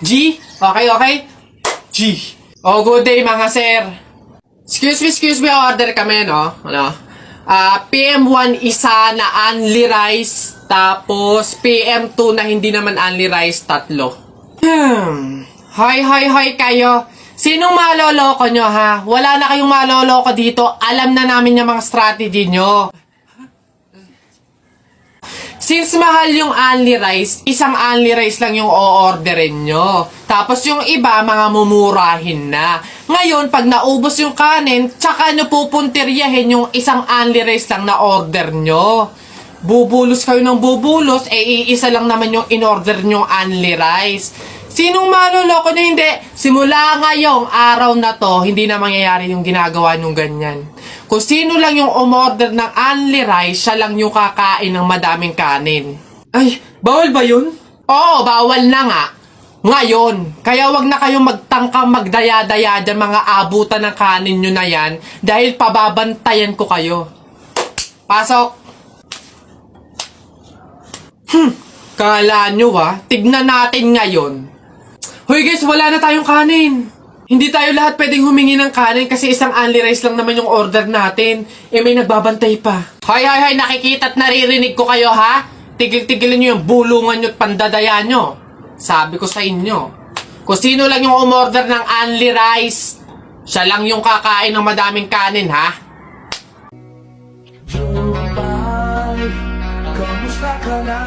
G? Okay, okay? G. Oh, good day mga sir. Excuse me, order kami, no? Ano? PM1 isa na only rice, tapos PM2 na hindi naman only rice, tatlo. Hoy kayo. Sinong maloloko nyo, ha? Wala na kayong maloloko dito. Alam na namin yung mga strategy nyo. Since mahal yung only rice, isang only rice lang yung o-orderin nyo. Tapos yung iba, mga mumurahin na. Ngayon, pag naubos yung kanin, tsaka nyo pupuntiryahin yung isang only rice lang na order nyo. Bubulos kayo ng bubulos, iisa lang naman yung in-order nyo only rice. Sinong maloloko nyo? Hindi. Simula ngayong araw na to, hindi na mangyayari yung ginagawa nyong ganyan. Kung sino lang yung umorder ng only rice, siya lang yung kakain ng madaming kanin. Ay, bawal ba yun? Oo, bawal na nga. Ngayon, kaya wag na kayong magtangkang magdaya-daya dyan mga abutan ng kanin nyo na yan dahil pababantayan ko kayo. Pasok! Kala nyo tignan natin ngayon. Hoy guys, wala na tayong kanin. Hindi tayo lahat pwedeng humingi ng kanin kasi isang only rice lang naman yung order natin. May nagbabantay pa. Hoy, nakikita at naririnig ko kayo, ha? Tigil-tigilan nyo yung bulungan nyo at pandadaya nyo. Sabi ko sa inyo, kung sino lang yung umorder ng only rice, siya lang yung kakain ng madaming kanin, ha? Jumay, kamusta ka na?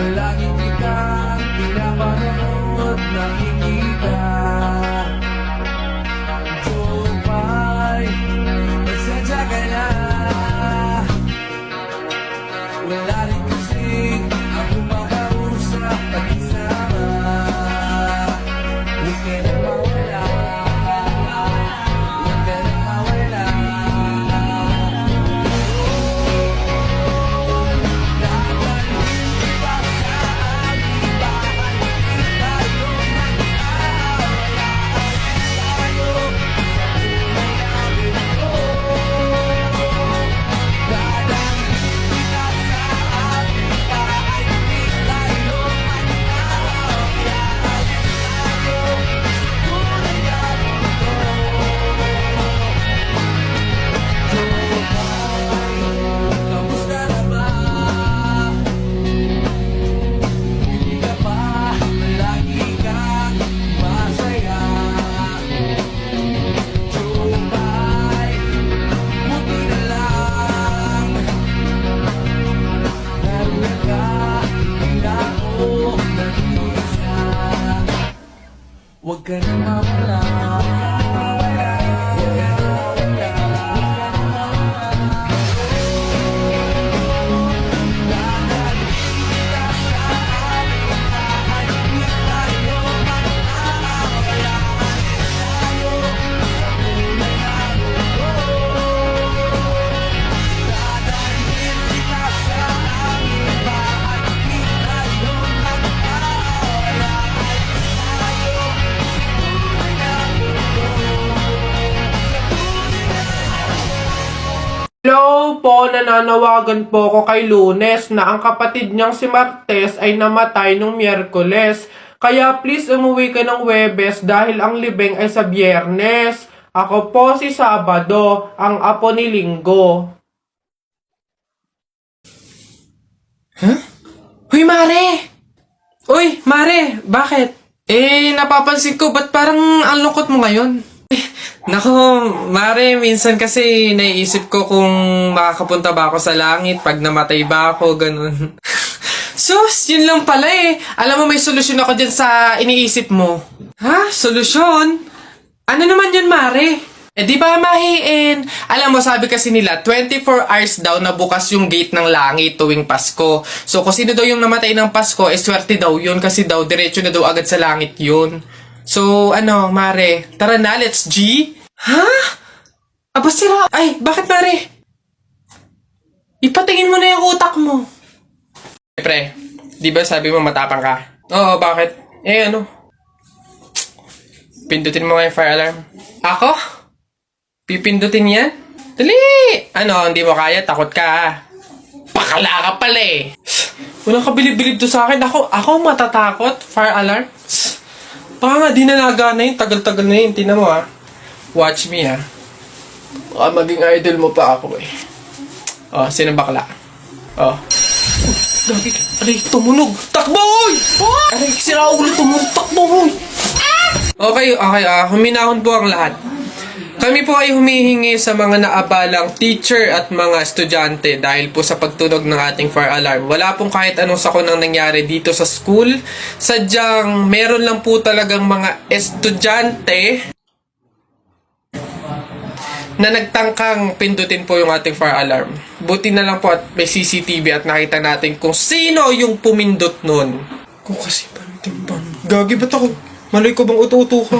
Lagi kitang pinapanood, nakikita. Jumay, pasensya ka na. Wala rin kasi ako makausap at isama. Huwag ka na mawala. Huwag ka na mawala. Kamusta na ba? Hindi ka ba lagi kang masaya? Jumay, buti na lang naroon ka, hindi na ako nag-iisa. Huwag ka na mawala. Hello po, nananawagan po ako kay Lunes na ang kapatid niyang si Martes ay namatay nung Miyerkules. Kaya please umuwi ka ng Webes dahil ang libing ay sa Biyernes. Ako po si Sabado, ang apo ni Linggo. Uy, Mare! Uy, Mare! Bakit? Napapansin ko, ba't parang ang lungkot mo ngayon? Nako, Mare, minsan kasi naiisip ko kung makakapunta ba ako sa langit pag namatay ba ako, ganun. Sus, yun lang pala eh. Alam mo, may solusyon ako dyan sa iniisip mo. Ha? Solusyon? Ano naman yun, Mare? Di ba mahiin? Alam mo, sabi kasi nila, 24 hours daw na bukas yung gate ng langit tuwing Pasko. So, kung sino daw yung namatay ng Pasko, swerte daw yun kasi daw, diretso na daw agad sa langit yun. So, Mare, tara na, let's G? Ha? Aba, sira. Ay, bakit, Mare? Ipatingin mo na yung utak mo. Pre, di ba sabi mo matapang ka? Oo, bakit? Pindutin mo nga yung fire alarm. Ako? Pipindutin yan? Dali! Hindi mo kaya? Takot ka, ha? Bakala ka pala eh. Walang kabilib-bilib to sa akin. Ako matatakot. Fire alarm. Baka nga di na nagana yun. Tagal-tagal na yun. Tingnan mo ha. Watch me ha. Baka maging idol mo pa ako eh. Oh, sino bakla? Oh. Gagi. Aray, tumunog. Takbo, oy! Aray, sira ulo tumunog. Takbo, oy! Okay. Huminahon po ang lahat. Kami po ay humihingi sa mga naabalang teacher at mga estudyante dahil po sa pagtunog ng ating fire alarm. Wala pong kahit anong sakunang nangyari dito sa school. Sadyang meron lang po talagang mga estudyante na nagtangkang pindutin po yung ating fire alarm. Buti na lang po at may CCTV at nakita natin kung sino yung pumindot nun. Kung kasi pantimpan. Gagi, ba't ako? Maloy ko bang uto-uto ka?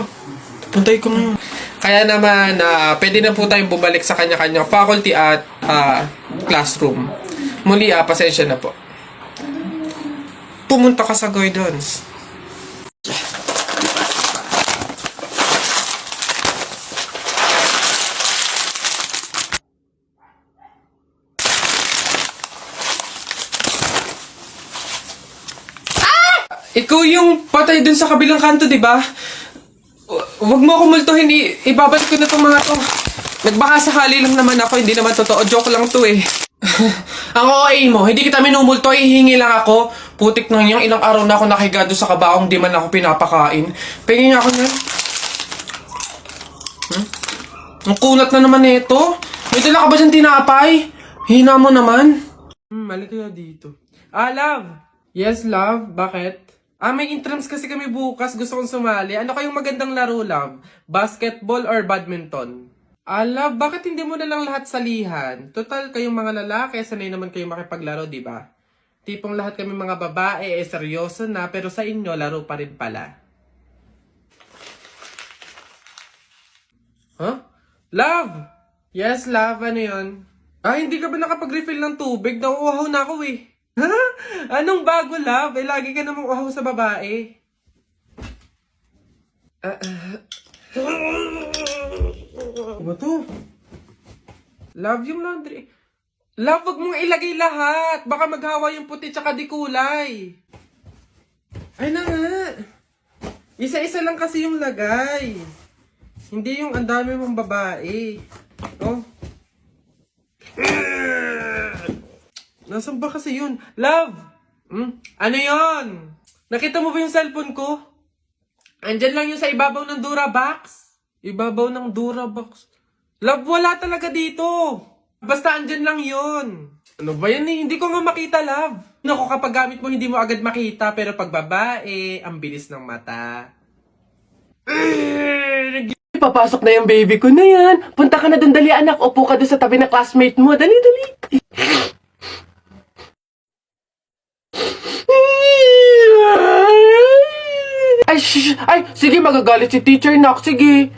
Pantay ko ngayon. Kaya naman, pwede na po tayong bumalik sa kanya-kanyang faculty at classroom. Muli, pasensya na po. Pumunta ka sa guidance. Ikaw yung patay dun sa kabilang kanto, di ba? Huwag mo ako multuhin, ibabalik ko na itong mga to. Nagbaka sakali lang naman ako, hindi naman totoo. Joke lang to eh. Ang OA mo, hindi kita minumulto, hihingi lang ako. Putik nang yung ilang araw na ako nakahiga doon sa kabaong, di man ako pinapakain. Pingin ako na. Ang kunat na naman nito. May dala ka ba dyan tinapay? Hina mo naman. Mali kaya dito. Love. Yes, love. Bakit? May intrams kasi kami bukas. Gusto kong sumali. Ano kayong magandang laro, love? Basketball or badminton? Love, bakit hindi mo na lang lahat salihan? Total, kayong mga lalaki, sanay naman kayong makipaglaro, di ba? Tipong lahat kami mga babae, seryoso na, pero sa inyo, laro pa rin pala. Huh? Love! Yes, love. Ano yun? Hindi ka ba nakapag-refill ng tubig? Nauuhaw na ako eh. Ha? Anong bago, love? Lagi ka namang uhaw sa babae. Ano to? Love, yung laundry. Love, wag mong ilagay lahat. Baka maghawa yung puti tsaka di kulay. Ay na nga. Isa-isa lang kasi yung lagay. Hindi yung ang dami mong babae. Oh. Nasaan ba kasi yun? Love! Ano yun? Nakita mo ba yung cellphone ko? Andyan lang yung sa ibabaw ng Durabox. Ibabaw ng Durabox. Love, wala talaga dito. Basta andyan lang yun. Ano ba yan eh? Hindi ko nga makita, love. Naku, kapag gamit mo, hindi mo agad makita. Pero pag babae, ang bilis ng mata. Papasok na yung baby ko na yan. Punta ka na dun, dali anak. Upo ka dun sa tabi ng classmate mo. Dali, dali. Ay, shh! Ay, sige, magagalit si teacher, nak. Sige.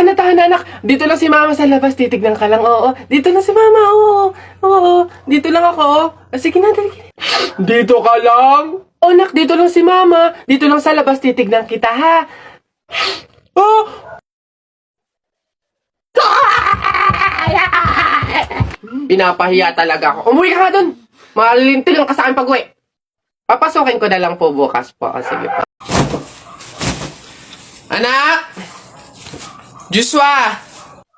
Tahan, anak. Dito lang si mama sa labas. Titignan ka lang, oo. Dito lang si mama, oo. Oo, dito lang ako. Sige na, dali. Dito ka lang? Oh, nak, dito lang si mama. Dito lang sa labas. Titignan kita, ha? Oh! Pinapahiya talaga ako. Umuwi ka nga dun. Malilintil lang ka sa akin pag-uwi. Papasukin ko na lang po bukas po. Sige po. Anak! Joshua!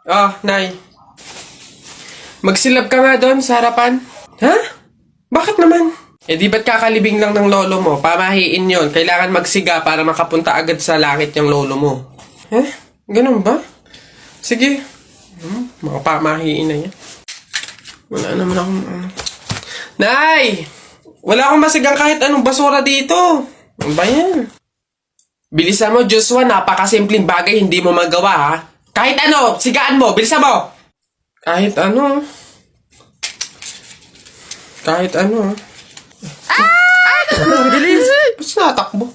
Oh, Nay. Magsilab ka nga doon sa harapan. Ha? Bakit naman? Di ba't kakalibing lang ng lolo mo? Pamahiin yon. Kailangan magsiga para makapunta agad sa langit yung lolo mo. Ganun ba? Sige. Mga pamahiin na yan. Wala naman akong Nay! Wala akong masigang kahit anong basura dito. Ano ba yan? Bilisan mo, Joshua. Napakasimpleng bagay, hindi mo magawa, ha? Kahit ano, sigaan mo. Bilisan mo. Kahit ano. Kahit ano. Bilis. Ba't natakbo?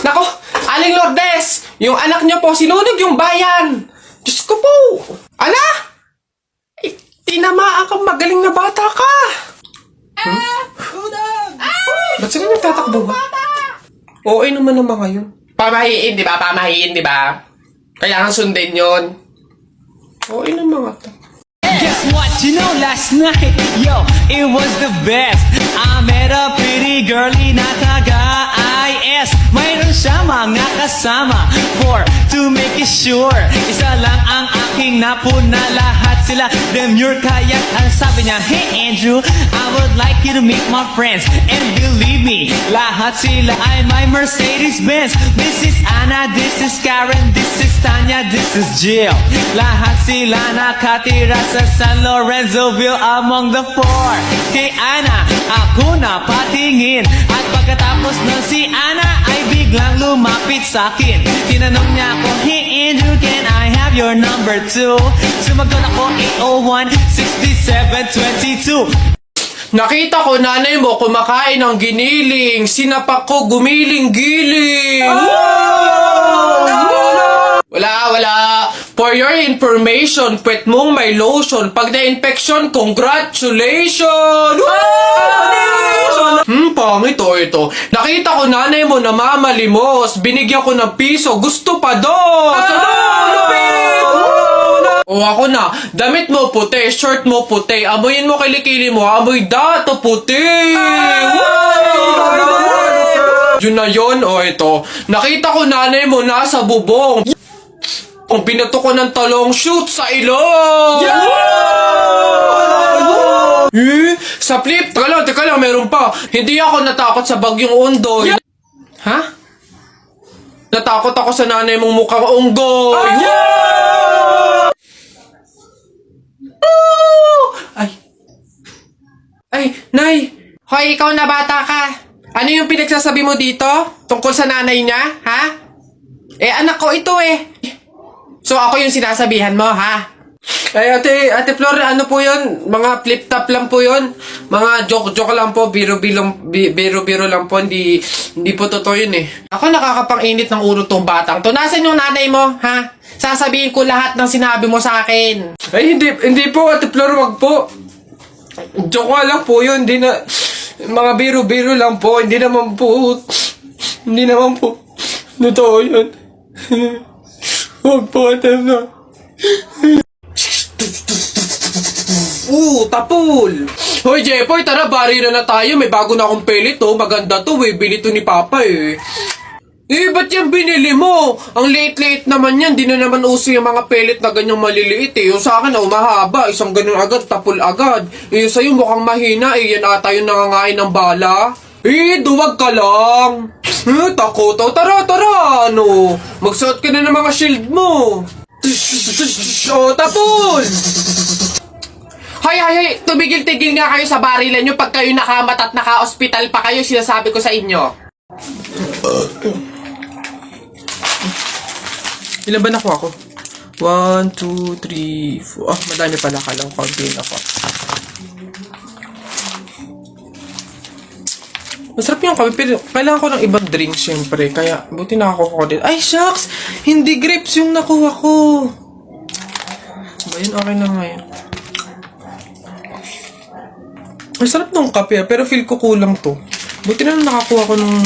Nako, Aling Lourdes! Yung anak niyo po, sinunog yung bayan. Diyos ko po. Ala! Tinamaan kang magaling na bata ka. Ba't sila nagtatakbo ba? Oo naman ang mga yun. Pamahiin, di ba? Pamahiin, di ba? Kaya nga sundin yun. Oo naman mga to. Yes, what you know last night? Yo, it was the best. I met a pretty girlie na taga-IS. Mayroon siya mga kasama for to make it sure. Isa lang ang aking napuna, lahat sila demure. Kaya ang sabi niya, hey Andrew, I would like you to meet my friends. And believe me, lahat sila ay my Mercedes-Benz. This is Anna, this is Karen, this is Tanya, this is Jill. Lahat sila nakatira sa San Lorenzoville among the four. Kay Anna, ako na patingin. At pagkatapos ng si Anna ay biglang lumapit sa akin. Tinanong niya ako, hey Andrew, can I have your number too? Sumagot ako 801-6722. Nakita ko nanay mo kumakain ng giniling. Sinapak ko gumiling-giling. Wala. For your information, pwet mong may lotion. Pag na-infection, congratulations! Pangit ito. Nakita ko nanay mo namamalimos. Binigyan ko ng piso. Gusto pa doon. O ako na, damit mo puti, shirt mo puti, amoyin mo kilikili mo, amoy dato puti! Yun na yun, o ito. Nakita ko nanay mo nasa bubong. Kung binato ko ng talong, shoot sa ilong! Sa flip, teka lang, meron pa. Hindi ako natakot sa bagyong Undoy. Ha? Natakot ako sa nanay mong mukhang unggoy. Ay, Nay! Hoy, ikaw na bata ka. Ano yung pinagsasabi mo dito? Tungkol sa nanay niya, ha? Anak ko ito So, ako yung sinasabihan mo, ha? Ay, Ate Flor, ano po yun? Mga flip-top lang po yun. Mga joke-joke lang po. Biro-biro lang po. Hindi po totoo yun Ako nakakapang-init ng ulo tong batang to. Nasaan yung nanay mo, ha? Sasabihin ko lahat ng sinabi mo sa akin. Ay, hindi po, Ate Flor, wag po. Joke lang po yun. Hindi na, mga biro-biro lang po. Hindi naman po. Totoo yun. Wag po, Ate Flor. Tapol! Hoy, Jepoy, tara, bari na tayo. May bago na akong pellet, Maganda to, Bili to ni Papa, ba't yan binili mo? Ang late-late naman yan. Di na naman uso yung mga pellet na ganyang maliliit, Yung sa akin, mahaba. Isang ganun agad, tapol agad. Yung sa'yo mukhang mahina, Yan ata yung nangangain ng bala. Duwag ka lang. Takot. Tara, ano? Magsuot ka na ng mga shield mo. Tapol! Hay, tumigil-tigil nga kayo sa barilan nyo pag kayo nakamat at naka-hospital pa kayo, sinasabi ko sa inyo. Ilan ba nakuha ko? 1, 2, 3, 4. Madami pala, kala ko kaunti ako. Masarap yung kape, pero kailangan ko ng ibang drink, syempre. Kaya, buti nakakuha ko din. Ay, shucks! Hindi grapes yung nakuha ko. Ayun, okay na ngayon. Masarap nung kape, pero feel ko kulang to. Buti na nakakuha ko ng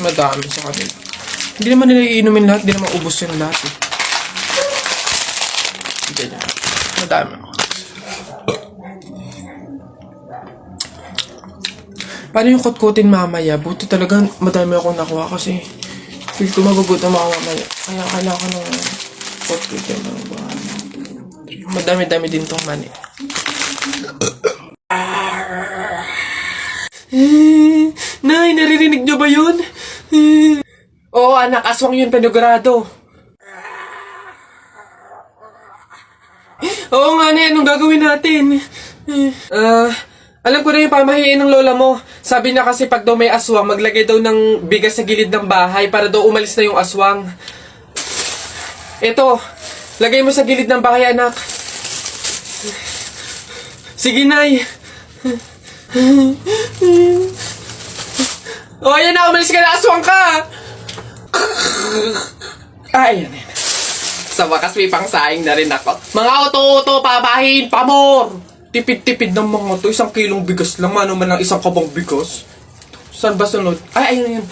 madami sa kanila. Hindi naman nila iinumin lahat, hindi naman ubos yung lahat. Ganyan. Madami ako. Paano yung kutkutin mamaya? Buti talaga madami akong nakuha kasi feel ko magugutom ako mamaya. Kaya kailangan ko ng kutkutin. Madami-dami din tong mani. Nay, naririnig niyo ba yun? Oo, anak, aswang yun, panigurado. Oo nga, Nay, anong gagawin natin? Alam ko na yung pamahiin ng lola mo. Sabi niya kasi pag daw may aswang, maglagay daw ng bigas sa gilid ng bahay para daw umalis na yung aswang. Ito, lagay mo sa gilid ng bahay, anak. Sige, Nay. O, ayan na, umalis ka na, aswang ka! Ayan. Sa wakas may pangsaing na rin ako. Mga oto-oto, pabahin, pamor! Tipid-tipid ng mga to. 1 kilong bigas lang. Ano man lang 1 kabang bigas. Saan ba sunod? Ay, ayun.